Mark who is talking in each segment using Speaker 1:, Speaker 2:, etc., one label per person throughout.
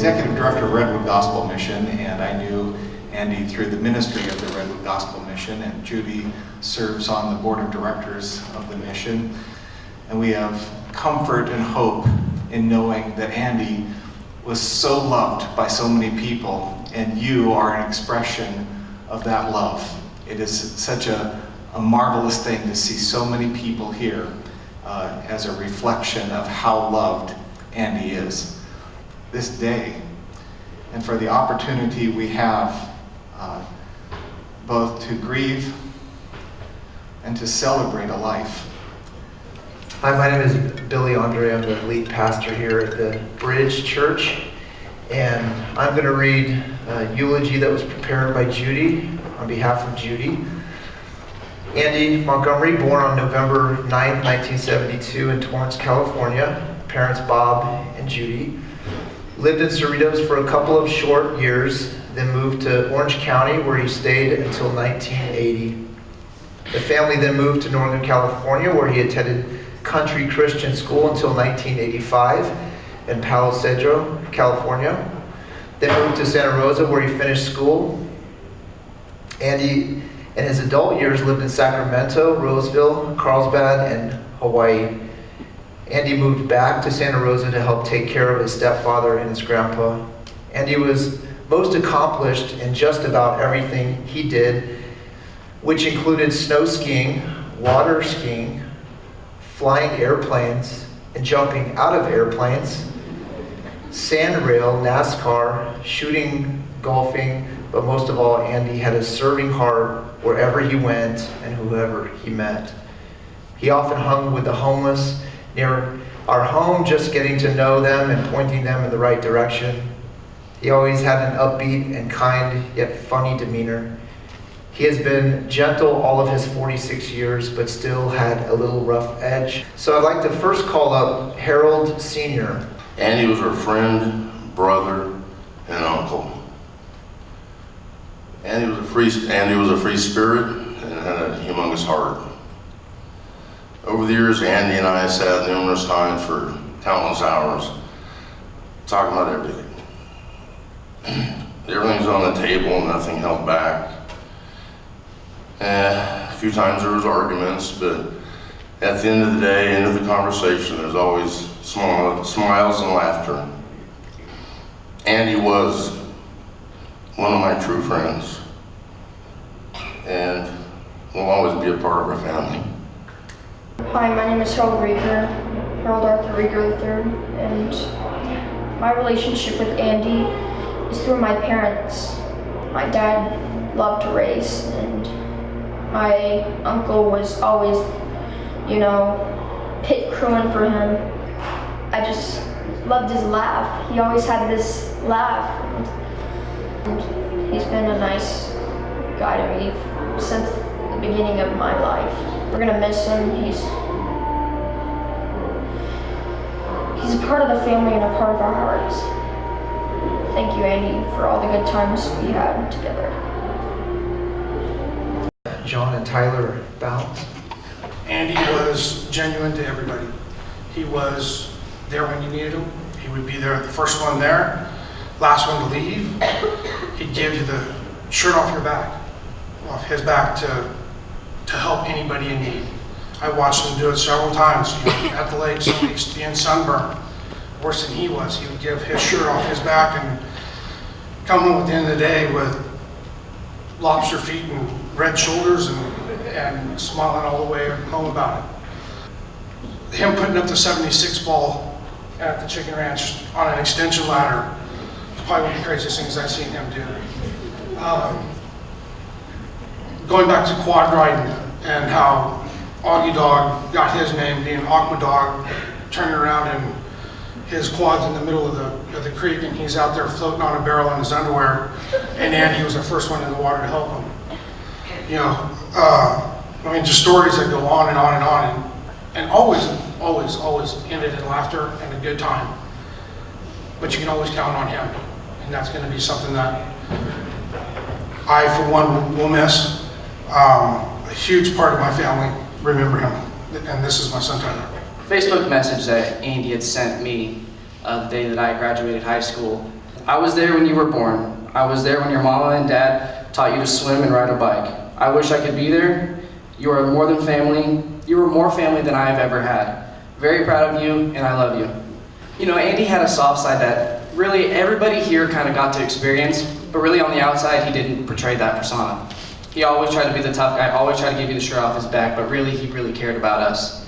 Speaker 1: executive director of Redwood Gospel Mission, and I knew Andy through the ministry of the Redwood Gospel Mission, and Judy serves on the board of directors of the mission. And we have comfort and hope in knowing that Andy was so loved by so many people, and you are an expression of that love. It is such a marvelous thing to see so many people here as a reflection of how loved Andy is this day, and for the opportunity we have both to grieve and to celebrate a life.
Speaker 2: Hi, my name is Billy Andre. I'm the lead pastor here at the Bridge Church, and I'm going to read a eulogy that was prepared by Judy on behalf of Judy. Andy Montgomery, born on November 9th, 1972 in Torrance, California. Parents Bob and Judy. Lived in Cerritos for a couple of short years, then moved to Orange County, where he stayed until 1980. The family then moved to Northern California, where he attended Country Christian School until 1985 in Palo Cedro, California. Then moved to Santa Rosa, where he finished school. Andy, in his adult years, lived in Sacramento, Roseville, Carlsbad, and Hawaii. Andy moved back to Santa Rosa to help take care of his stepfather and his grandpa. Andy was most accomplished in just about everything he did, which included snow skiing, water skiing, flying airplanes and jumping out of airplanes, sand rail, NASCAR, shooting, golfing, but most of all, Andy had a serving heart wherever he went and whoever he met. He often hung with the homeless near our home, just getting to know them and pointing them in the right direction. He always had an upbeat and kind yet funny demeanor. He has been gentle all of his 46 years, but still had a little rough edge. So I'd like to first call up Harold Sr.
Speaker 3: Andy was our friend, brother, and uncle. Andy was a free spirit and had a humongous heart. Over the years, Andy and I sat numerous times for countless hours talking about everything. Everything's on the table, nothing held back. A few times there was arguments, but at the end of the day, end of the conversation, there's always smiles and laughter. Andy was one of my true friends, and will always be a part of our family.
Speaker 4: Hi, my name is Harold Arthur Rieger III, and my relationship with Andy is through my parents. My dad loved to race, and my uncle was always, pit crewing for him. I just loved his laugh. He always had this laugh, and he's been a nice guy to me since the beginning of my life. We're gonna miss him. He's a part of the family and a part of our hearts. Thank you, Andy, for all the good times we had together.
Speaker 2: John and Tyler Bounds.
Speaker 5: Andy was genuine to everybody. He was there when you needed him. He would be there, the first one there, last one to leave. He'd give you the shirt off his back to help anybody in need. I watched him do it several times, at the lake, somebody's being sunburned, worse than he was. He would give his shirt off his back and come home at the end of the day with lobster feet and red shoulders and smiling all the way home about it. Him putting up the 76 ball at the chicken ranch on an extension ladder is probably one of the craziest things I've seen him do. Going back to quad riding and how Augie Dog got his name being Aqua Dog, turning around and his quad's in the middle of the creek and he's out there floating on a barrel in his underwear, and Andy was the first one in the water to help him. Just stories that go on and on and on, and always ended in laughter and a good time. But you can always count on him, and that's going to be something that I, for one, will miss. A huge part of my family remember him, and this is my son Tyler.
Speaker 6: Facebook message that Andy had sent me the day that I graduated high school. I was there when you were born. I was there when your mama and dad taught you to swim and ride a bike. I wish I could be there. You are more than family. You are more family than I have ever had. Very proud of you, and I love you. You know, Andy had a soft side that really everybody here kind of got to experience, but really on the outside, he didn't portray that persona. He always tried to be the tough guy, always tried to give you the shirt off his back, but really, he really cared about us.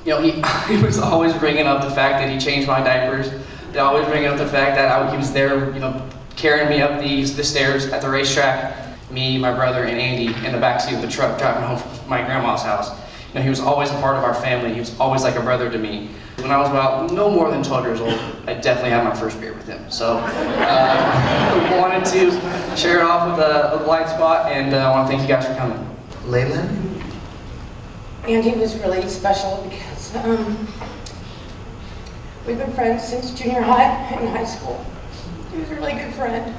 Speaker 6: You know, he was always bringing up the fact that he changed my diapers. He always bringing up the fact that he was there, you know, carrying me up the stairs at the racetrack. Me, my brother, and Andy in the backseat of the truck driving home from my grandma's house. You know, he was always a part of our family. He was always like a brother to me. When I was about no more than 12 years old, I definitely had my first beer with him. So I wanted to share it off with a light spot, and I want to thank you guys for coming.
Speaker 2: Leyland?
Speaker 7: Andy was really special because we've been friends since junior high and high school. He was a really good friend.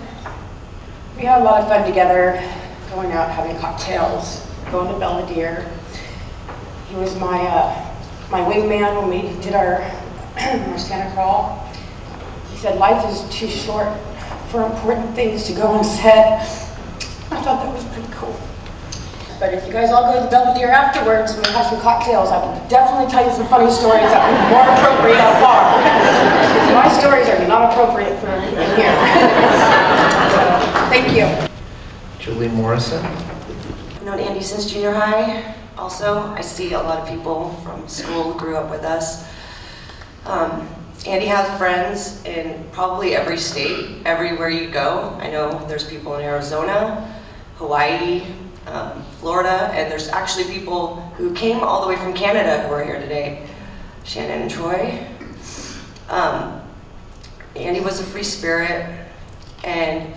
Speaker 7: We had a lot of fun together, going out, having cocktails, going to Belvedere. He was my wingman when we did our Santa crawl. He said life is too short for important things to go on set. I thought that was pretty cool. But if you guys all go to the Belvedere afterwards and we have some cocktails, I will definitely tell you some funny stories that are more appropriate at a bar. Because my stories are not appropriate for in here. Thank you.
Speaker 2: Julie Morrison?
Speaker 8: I've known Andy since junior high. Also, I see a lot of people from school who grew up with us. Andy has friends in probably every state, everywhere you go. I know there's people in Arizona, Hawaii, Florida, and there's actually people who came all the way from Canada who are here today. Shannon and Troy. Andy was a free spirit, and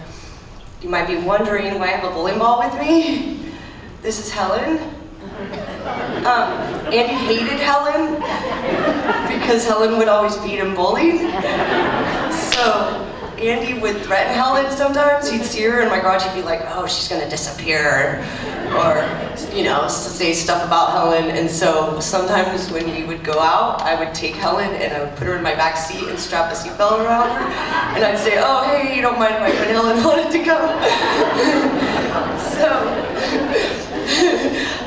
Speaker 8: you might be wondering why I have a bowling ball with me. This is Helen. Andy hated Helen because Helen would always beat him bowling. So Andy would threaten Helen sometimes. He'd see her in my garage, he'd be like, oh, she's gonna disappear. Or, you know, say stuff about Helen. And so sometimes when we would go out, I would take Helen and I would put her in my back seat and strap a seatbelt around her. And I'd say, oh, hey, you don't mind my friend Helen wanted to come. So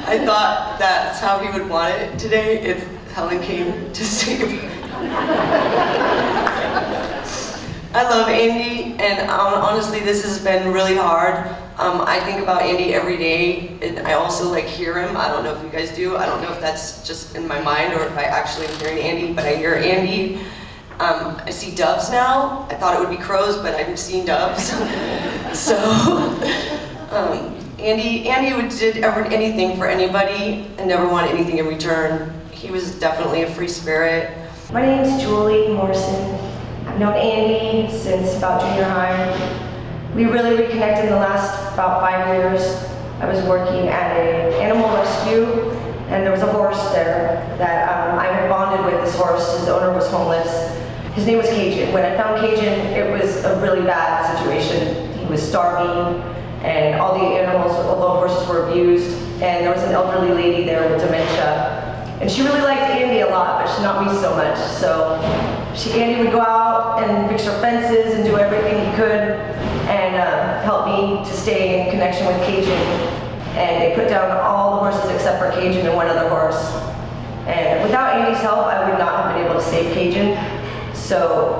Speaker 8: I thought that's how he would want it today if Helen came to save me. I love Andy, and honestly, this has been really hard. I think about Andy every day, and I also hear him. I don't know if you guys do. I don't know if that's just in my mind or if I actually am hearing Andy, but I hear Andy. I see doves now. I thought it would be crows, but I'm seeing doves. So, Andy would did anything for anybody and never wanted anything in return. He was definitely a free spirit.
Speaker 9: My name's Julie Morrison. I've known Andy since about junior high. We really reconnected in the last about 5 years. I was working at an animal rescue, and there was a horse there that I had bonded with. This horse, his owner was homeless. His name was Cajun. When I found Cajun, it was a really bad situation. He was starving, and all the animals, all the horses were abused, and there was an elderly lady there with dementia. And she really liked Andy a lot, but not me so much. So Andy would go out and fix her fences and do everything he could and help me to stay in connection with Cajun. And they put down all the horses except for Cajun and one other horse. And without Andy's help, I would not have been able to save Cajun. So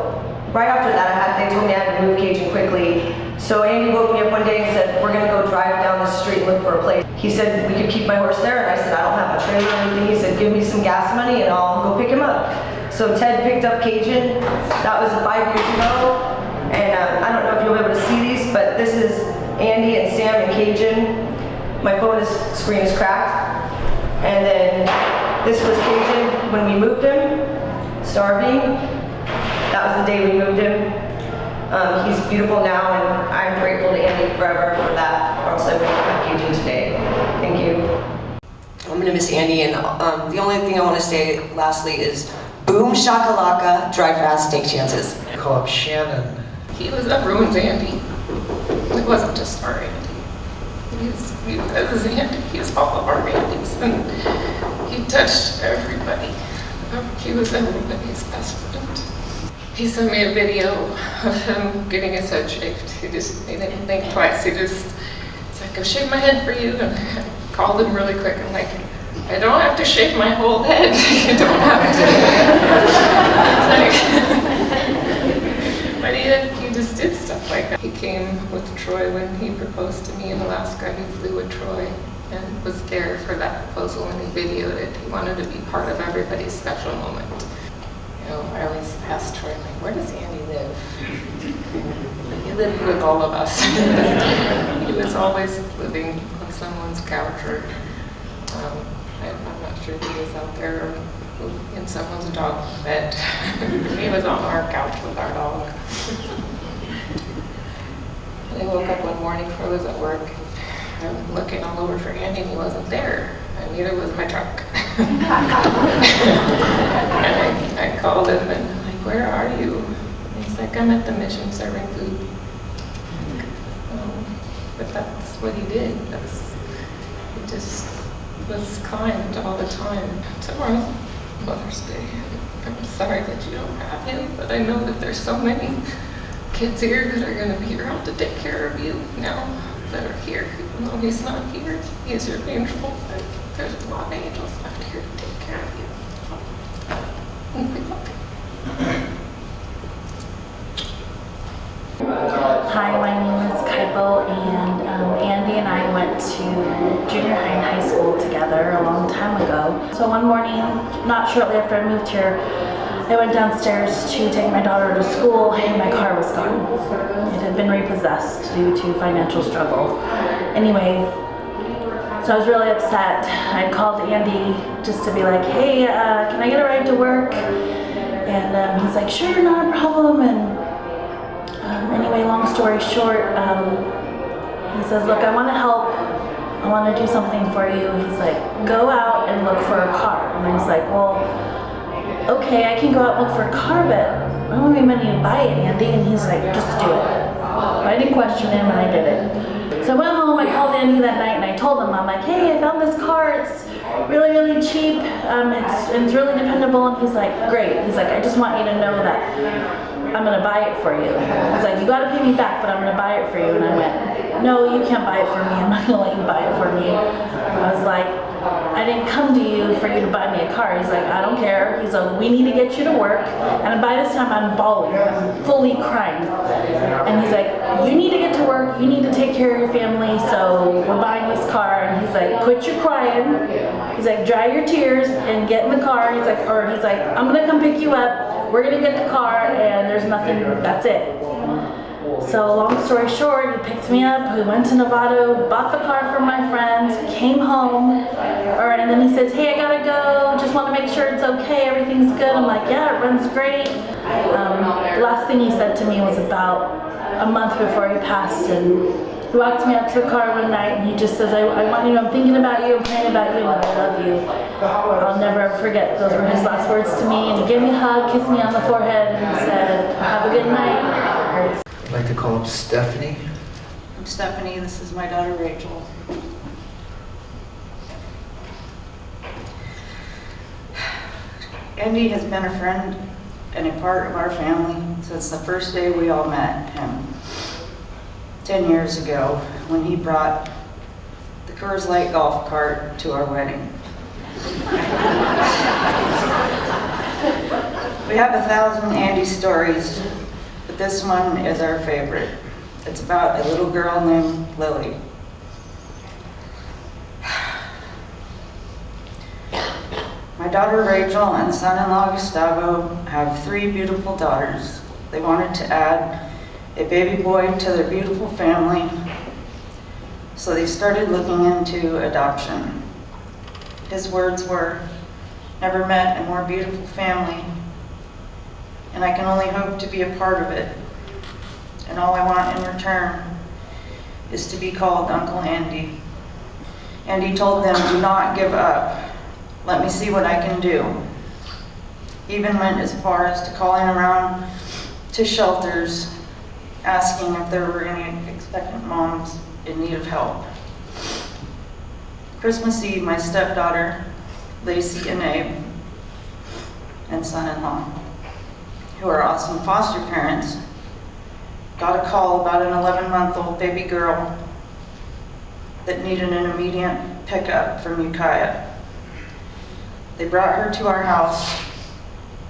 Speaker 9: right after that, they told me I had to move Cajun quickly. So Andy woke me up one day and said, we're gonna go drive down the street and look for a place. He said we could keep my horse there, and I said, I don't have a trailer or anything. He said, give me some gas money and I'll go pick him up. So Ted picked up Cajun. That was 5 years ago. And I don't know if you'll be able to see these, but this is Andy and Sam and Cajun. My phone screen is cracked. And then this was Cajun when we moved him, starving. That was the day we moved him. He's beautiful now, and I'm grateful to Andy forever for that, or else I wouldn't have Cajun today. Thank you.
Speaker 8: I'm gonna miss Andy, and the only thing I want to say lastly is boom shakalaka, drive fast, take chances.
Speaker 2: Call up Shannon.
Speaker 10: He was everyone's Andy. It wasn't just our Andy. He was Andy. He was all of our Andys, and he touched everybody. He was everybody's best friend. He sent me a video of him getting his head shaved. He didn't think twice. He's like, I'll shave my head for you. And I called him really quick. I'm like, I don't have to shave my whole head. You don't have to. But he just did stuff like that. He came with Troy when he proposed to me in Alaska. He flew with Troy and was there for that proposal, and he videoed it. He wanted to be part of everybody's special moment. You know, I always asked Troy, like, where does Andy live? He lived with all of us. He was always living on someone's couch, or I'm not sure if he was out there or in someone's dog bed. He was on our couch with our dog. And I woke up one morning, Troy was at work. I'm looking all over for Andy, and he wasn't there, and neither was my truck. And I called him, and I'm like, where are you? And he's like, I'm at the mission serving food. But that's what he did. He just was kind all the time. Tomorrow's Mother's Day. I'm sorry that you don't have him, but I know that there's so many kids here that are going to be around to take care of you now that are here. Even though he's not here, he's your angel. But there's a lot of angels left here to take care of you. And we love you.
Speaker 11: Hi, my name is Kaipo, and Andy and I went to junior high and high school together a long time ago. So one morning, not shortly after I moved here, I went downstairs to take my daughter to school, and my car was gone. It had been repossessed due to financial struggle. Anyway, so I was really upset. I called Andy just to be like, hey, can I get a ride to work? And he's like, sure, not a problem. And anyway, long story short, he says, look, I want to help. I want to do something for you. He's like, go out and look for a car. And I was like, well, okay, I can go out and look for a car, but I don't have any money to buy it, Andy. And he's like, just do it. I didn't question him, and I did it. So I went home, I called Andy that night, and I told him, I'm like, hey, I found this car. It's really, really cheap. It's really dependable. And he's like, great. He's like, I just want you to know that I'm going to buy it for you. He's like, you got to pay me back, but I'm going to buy it for you. And I went, no, you can't buy it for me. I'm not going to let you buy it for me. I was like, I didn't come to you for you to buy me a car. He's like, I don't care. He's like, we need to get you to work. And by this time, I'm bawling. I'm fully crying. And he's like, you need to get to work. You need to take care of your family. So we're buying this car. And he's like, quit your crying. He's like, dry your tears and get in the car. He's like, I'm going to come pick you up. We're going to get the car. And there's nothing. That's it. So long story short, he picked me up, we went to Novato, bought the car from my friends, came home, and then he says, hey, I gotta go, just want to make sure it's okay, everything's good. I'm like, yeah, it runs great. The last thing he said to me was about a month before he passed, and he walked me up to the car one night, and he just says, I want you to know I'm thinking about you, I'm praying about you, and that I love you. I'll never forget, those were his last words to me, and he gave me a hug, kissed me on the forehead, and said, have a good night.
Speaker 2: I'd like to call up Stephanie.
Speaker 12: I'm Stephanie, this is my daughter Rachel. Andy has been a friend and a part of our family since the first day we all met him 10 years ago when he brought the Coors Light golf cart to our wedding. We have 1,000 Andy stories, but this one is our favorite. It's about a little girl named Lily. My daughter Rachel and son-in-law Gustavo have 3 beautiful daughters. They wanted to add a baby boy to their beautiful family, so they started looking into adoption. His words were, never met a more beautiful family, and I can only hope to be a part of it. And all I want in return is to be called Uncle Andy. Andy told them, do not give up. Let me see what I can do. He even went as far as to calling around to shelters, asking if there were any expectant moms in need of help. Christmas Eve, my stepdaughter, Lacey and Abe, and son-in-law, who are awesome foster parents, got a call about an 11-month-old baby girl that needed an immediate pickup from Ukiah. They brought her to our house,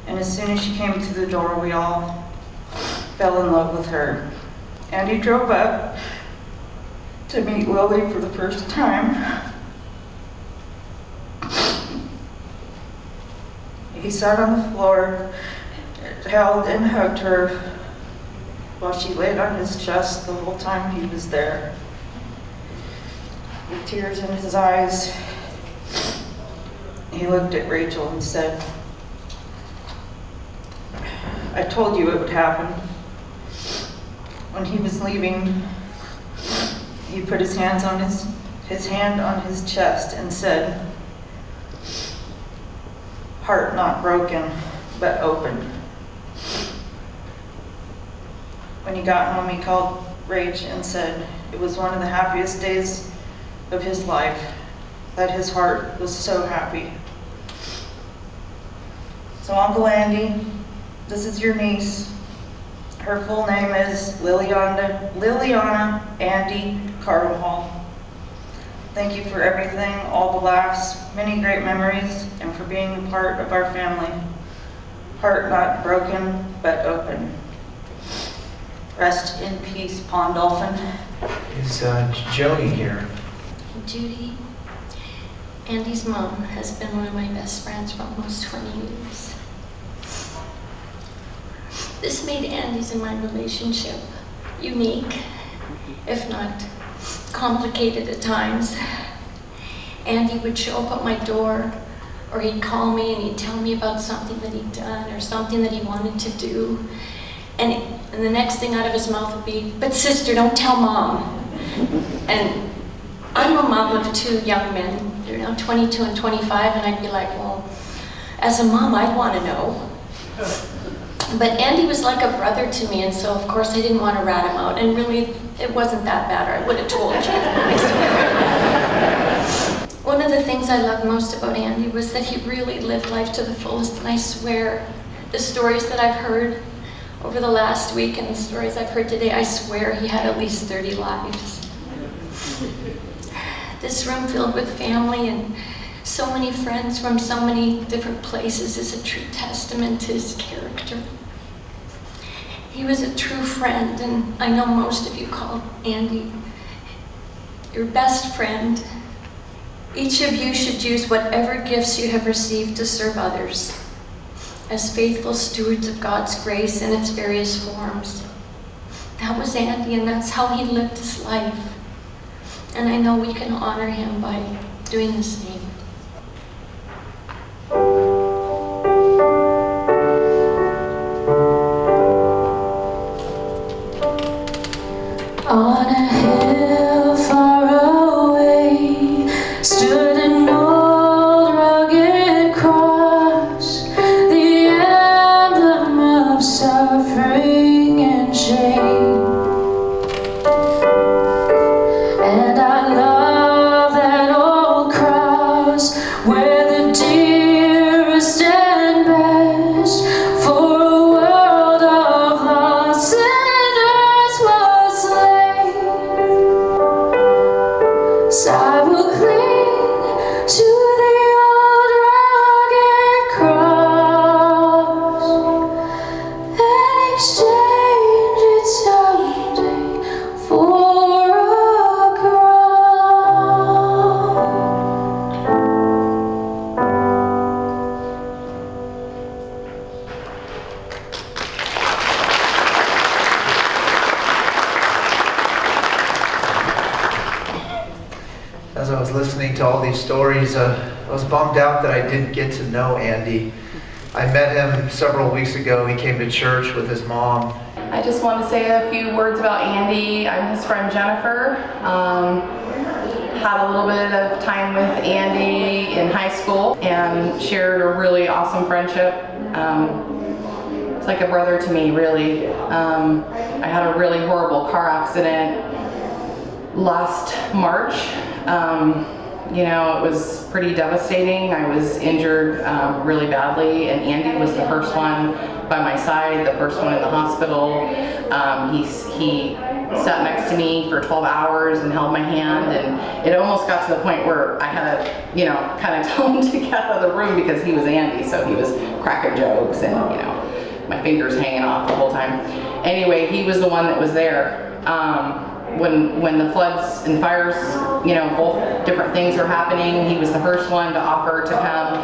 Speaker 12: and as soon as she came through the door, we all fell in love with her. Andy drove up to meet Lily for the first time. He sat on the floor, held and hugged her while she laid on his chest the whole time he was there. With tears in his eyes, he looked at Rachel and said, "I told you it would happen." When he was leaving, he put his hand on his chest and said, "Heart not broken, but open." When he got home, he called Rach and said it was one of the happiest days of his life, that his heart was so happy. So Uncle Andy, this is your niece. Her full name is Liliana Andy Carvajal. Thank you for everything, all the laughs, many great memories, and for being a part of our family. Heart not broken, but open. Rest in peace, Pond Dolphin.
Speaker 2: Is Joni here?
Speaker 13: Judy, Andy's mom has been one of my best friends for almost 20 years. This made Andy's and my relationship unique, if not complicated at times. Andy would show up at my door, or he'd call me and he'd tell me about something that he'd done or something that he wanted to do. And the next thing out of his mouth would be, "But sister, don't tell mom." And I'm a mom of 2 young men. They're now 22 and 25, and I'd be like, well, as a mom, I'd want to know. But Andy was like a brother to me, and so of course I didn't want to rat him out, and really it wasn't that bad, or I would have told you. One of the things I loved most about Andy was that he really lived life to the fullest, and I swear the stories that I've heard over the last week and the stories I've heard today, I swear he had at least 30 lives. This room filled with family and so many friends from so many different places is a true testament to his character. He was a true friend, and I know most of you call Andy your best friend. Each of you should use whatever gifts you have received to serve others as faithful stewards of God's grace in its various forms. That was Andy, and that's how he lived his life. And I know we can honor him by doing the same.
Speaker 14: On a hill far away stood an old rugged cross, the emblem of suffering and shame. And I love that old cross where the dearest and best for a world of lost sinners was slain. So I will cling to the old rugged cross and exchange it someday for a crown.
Speaker 2: As I was listening to all these stories, I was bummed out that I didn't get to know Andy. I met him several weeks ago. He came to church with his mom.
Speaker 15: I just want to say a few words about Andy. I'm his friend Jennifer. Had a little bit of time with Andy in high school and shared a really awesome friendship. It's like a brother to me, really. I had a really horrible car accident last March. You know, it was pretty devastating. I was injured really badly, and Andy was the first one by my side, the first one in the hospital. He sat next to me for 12 hours and held my hand, and it almost got to the point where I had to, you know, kind of tell him to get out of the room because he was Andy, so he was cracking jokes and, you know, my fingers hanging off the whole time. Anyway, he was the one that was there. When the floods and fires, you know, both different things were happening, he was the first one to offer to come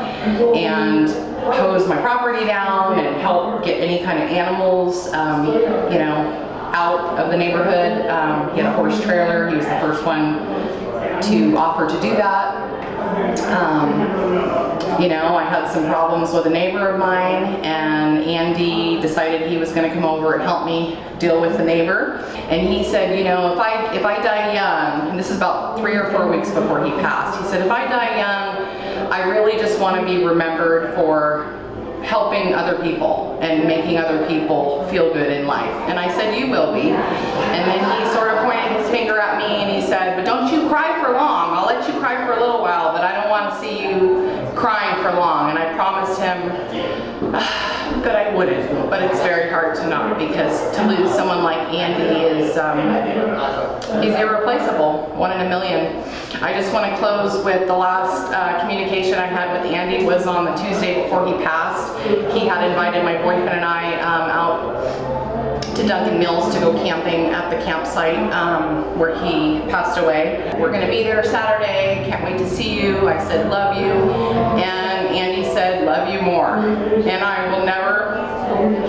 Speaker 15: and hose my property down and help get any kind of animals, you know, out of the neighborhood. He had a horse trailer. He was the first one to offer to do that. You know, I had some problems with a neighbor of mine, and Andy decided he was going to come over and help me deal with the neighbor. And he said, you know, if I die young, and this is about 3 or 4 weeks before he passed, he said, if I die young, I really just want to be remembered for helping other people and making other people feel good in life. And I said, you will be. And then he sort of pointed his finger at me and he said, but don't you cry for long. I'll let you cry for a little while, but I don't want to see you crying for long. And I promised him that I wouldn't, but it's very hard to not, because to lose someone like Andy is, he's irreplaceable, 1 in a million. I just want to close with the last communication I had with Andy was on the Tuesday before he passed. He had invited my boyfriend and I out to Duncan Mills to go camping at the campsite where he passed away. We're going to be there Saturday. Can't wait to see you. I said, love you. And Andy said, love you more. And I will never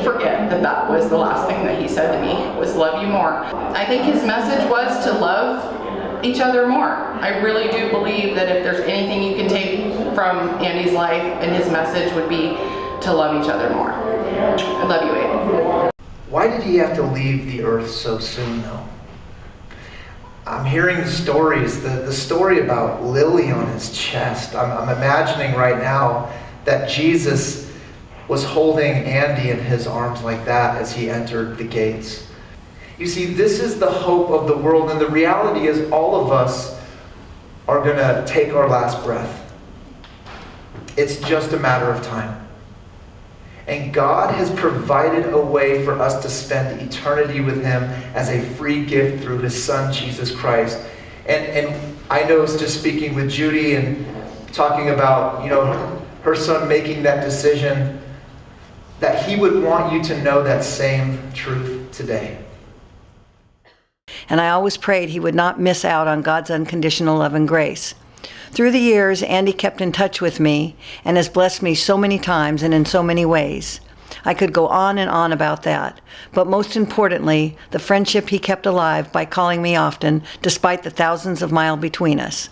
Speaker 15: forget that that was the last thing that he said to me, was love you more. I think his message was to love each other more. I really do believe that if there's anything you can take from Andy's life and his message would be to love each other more. I love you, Abe.
Speaker 2: Why did he have to leave the earth so soon, though? I'm hearing the stories, the story about Lily on his chest. I'm imagining right now that Jesus was holding Andy in his arms like that as he entered the gates. You see, this is the hope of the world, and the reality is all of us are going to take our last breath. It's just a matter of time. And God has provided a way for us to spend eternity with Him as a free gift through His Son, Jesus Christ. And I know, just speaking with Judy and talking about, you know, her son making that decision, that He would want you to know that same truth today.
Speaker 16: And I always prayed he would not miss out on God's unconditional love and grace. Through the years, Andy kept in touch with me and has blessed me so many times and in so many ways. I could go on and on about that, but most importantly, the friendship he kept alive by calling me often, despite the thousands of miles between us.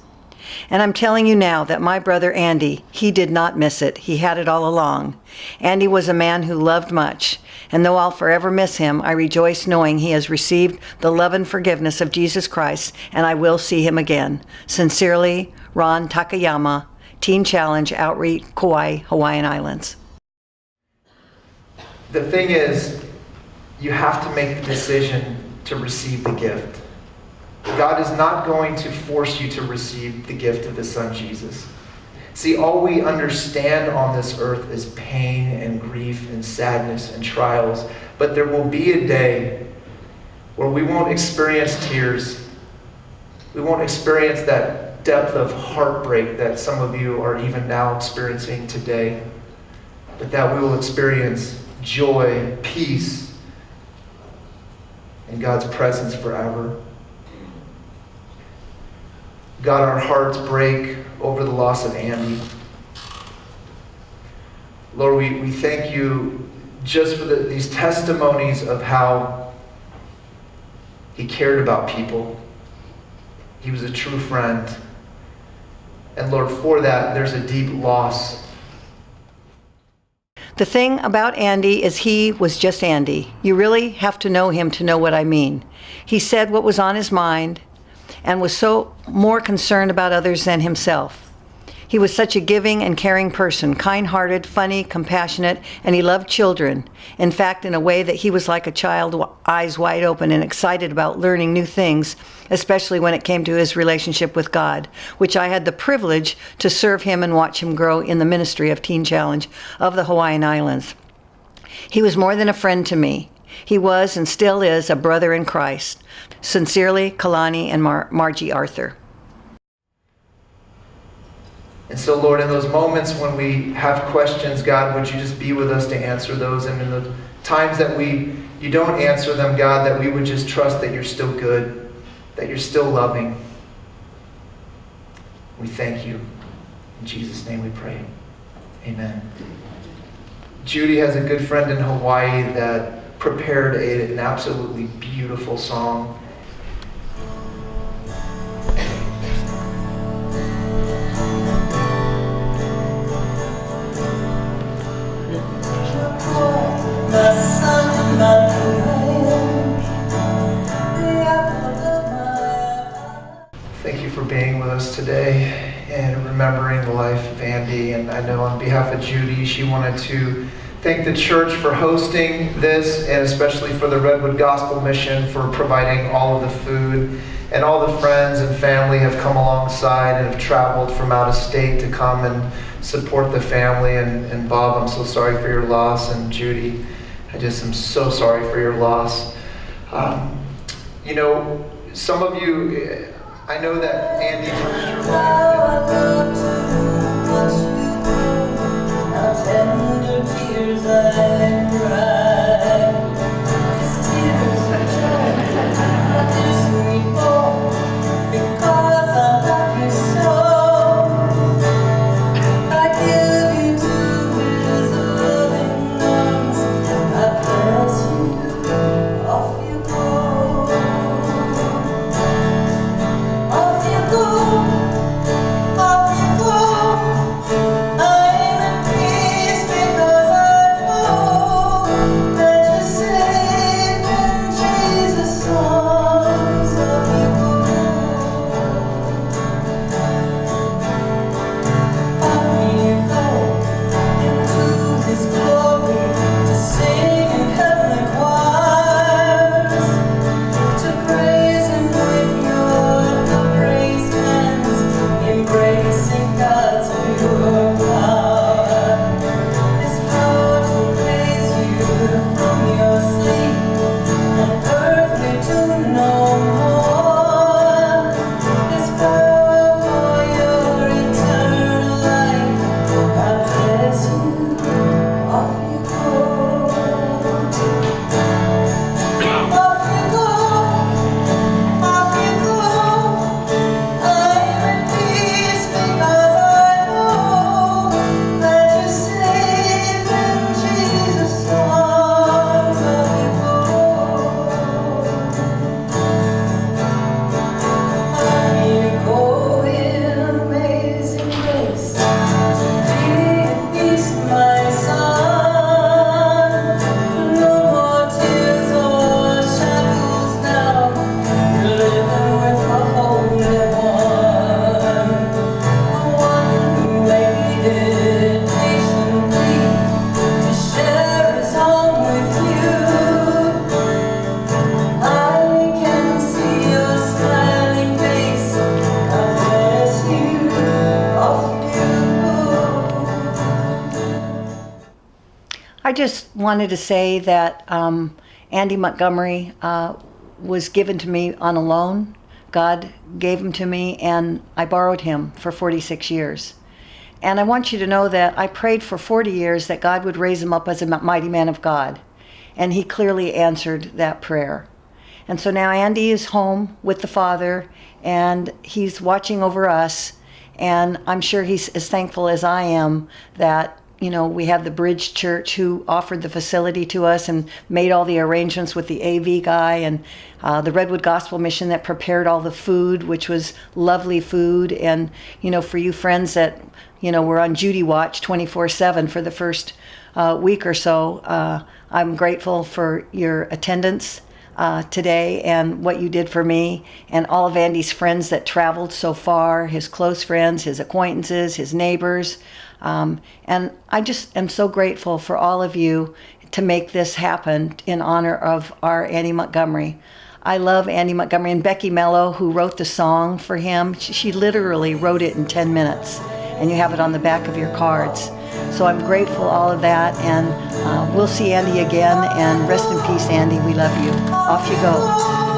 Speaker 16: And I'm telling you now that my brother Andy, he did not miss it. He had it all along. Andy was a man who loved much, and though I'll forever miss him, I rejoice knowing he has received the love and forgiveness of Jesus Christ, and I will see him again. Sincerely, Ron Takayama, Teen Challenge, Outreach, Kauai, Hawaiian Islands.
Speaker 2: The thing is, you have to make the decision to receive the gift. God is not going to force you to receive the gift of His Son, Jesus. See, all we understand on this earth is pain and grief and sadness and trials. But there will be a day where we won't experience tears. We won't experience that depth of heartbreak that some of you are even now experiencing today. But that we will experience joy, peace, and God's presence forever. God, our hearts break over the loss of Andy. Lord, we thank you just for these testimonies of how he cared about people. He was a true friend. And Lord, for that, there's a deep loss.
Speaker 16: The thing about Andy is he was just Andy. You really have to know him to know what I mean. He said what was on his mind and was so more concerned about others than himself. He was such a giving and caring person, kind-hearted, funny, compassionate, and he loved children. In fact, in a way that he was like a child, eyes wide open and excited about learning new things, especially when it came to his relationship with God, which I had the privilege to serve him and watch him grow in the ministry of Teen Challenge of the Hawaiian Islands. He was more than a friend to me. He was and still is a brother in Christ. Sincerely, Kalani and Margie Arthur.
Speaker 2: And so, Lord, in those moments when we have questions, God, would you just be with us to answer those? And in the times that you don't answer them, God, that we would just trust that you're still good, that you're still loving. We thank you. In Jesus' name we pray. Amen. Judy has a good friend in Hawaii that prepared an absolutely beautiful song. Thank you for being with us today and remembering the life of Andy. And I know on behalf of Judy, she wanted to thank the church for hosting this, and especially for the Redwood Gospel Mission for providing all of the food. And all the friends and family have come alongside and have traveled from out of state to come and support the family. And Bob, I'm so sorry for your loss. And Judy, I just am so sorry for your loss. You know, some of you, I know that Andy touched your life.
Speaker 16: I just wanted to say that Andy Montgomery was given to me on a loan. God gave him to me, and I borrowed him for 46 years. And I want you to know that I prayed for 40 years that God would raise him up as a mighty man of God. And he clearly answered that prayer. And so now Andy is home with the Father, and he's watching over us. And I'm sure he's as thankful as I am that, you know, we have the Bridge Church who offered the facility to us and made all the arrangements with the AV guy, and the Redwood Gospel Mission that prepared all the food, which was lovely food. And, you know, for you friends that, you know, were on Judy Watch 24/7 for the first week or so, I'm grateful for your attendance. today and what you did for me, and all of Andy's friends that traveled so far, his close friends, his acquaintances, his neighbors. And I just am so grateful for all of you to make this happen in honor of our Andy Montgomery. I love Andy Montgomery, and Becky Mello, who wrote the song for him, she literally wrote it in 10 minutes, and you have it on the back of your cards. So I'm grateful all of that, and we'll see Andy again, and rest in peace, Andy. We love you. Off you go.